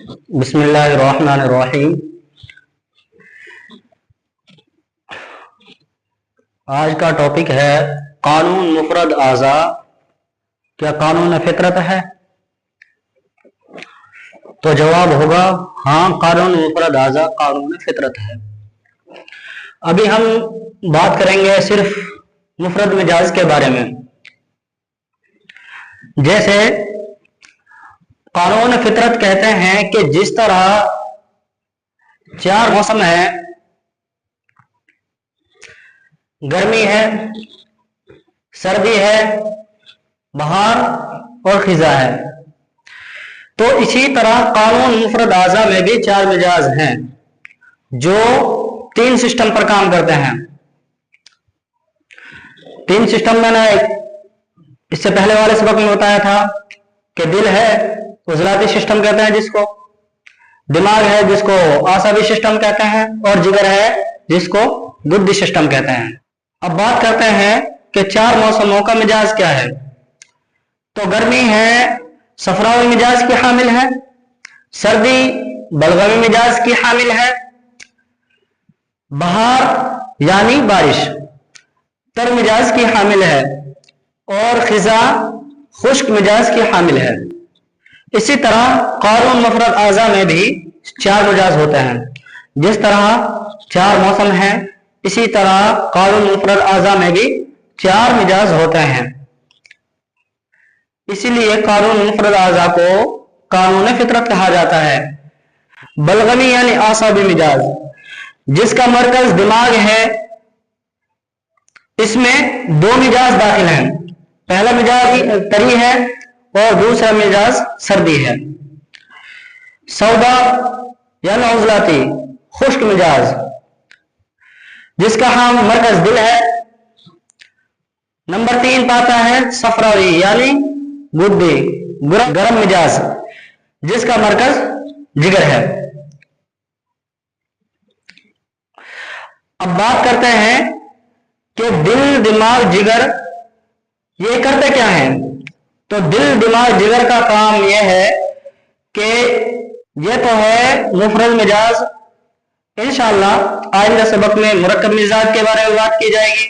بسم اللہ الرحمن الرحیم۔ آج کا ٹاپک ہے قانون مفرد اعضاء، کیا قانون فطرت ہے؟ تو جواب ہوگا ہاں، قانون مفرد اعضاء قانون فطرت ہے۔ ابھی ہم بات کریں گے صرف مفرد مجاز کے بارے میں۔ جیسے قانون فطرت کہتے ہیں کہ جس طرح چار موسم ہیں، گرمی ہے، سردی ہے، بہار اور خزاں ہے، تو اسی طرح قانون مفرد اعضاء میں بھی چار مجاز ہیں جو تین سسٹم پر کام کرتے ہیں۔ تین سسٹم میں نے اس سے پہلے والے سبق میں بتایا تھا کہ دل ہے، عضلاتی سسٹم کہتے ہیں جس کو، دماغ ہے جس کو اعصابی سسٹم کہتے ہیں، اور جگر ہے جس کو گردی سسٹم کہتے ہیں۔ اب بات کرتے ہیں کہ چار موسموں کا مجاز کیا ہے۔ تو گرمی ہے، صفراوی مجاز کی حامل ہے، سردی بلغمی مجاز کی حامل ہے، بہار یعنی بارش تر مجاز کی حامل ہے، اور خزاں خشک مجاز کی حامل ہے۔ اسی طرح قانون مفرد اعضاء میں بھی چار مجاز ہوتے ہیں۔ جس طرح چار موسم ہیں، اسی طرح قانون مفرد اعضاء میں بھی چار مجاز ہوتے ہیں۔ اسی لیے قانون مفرد اعضاء کو قانون فطرت کہا جاتا ہے۔ بلغمی یعنی اعصابی مجاز، جس کا مرکز دماغ ہے، اس میں دو مجاز داخل ہیں، پہلا مجاز تری ہے اور دوسرا مجاز سردی ہے۔ سودا یعنی عضلاتی خشک مجاز، جس کا مرکز دل ہے۔ نمبر 3 پاتا ہے صفراوی یعنی گردی گرم مجاز، جس کا مرکز جگر ہے۔ اب بات کرتے ہیں کہ دل، دماغ، جگر یہ کرتے کیا ہیں۔ تو دل، دماغ، جگر کا کام یہ ہے کہ یہ تو ہے مفرد مجاز۔ انشاءاللہ آئندہ سبق میں مرکب مزاج کے بارے میں بات کی جائے گی۔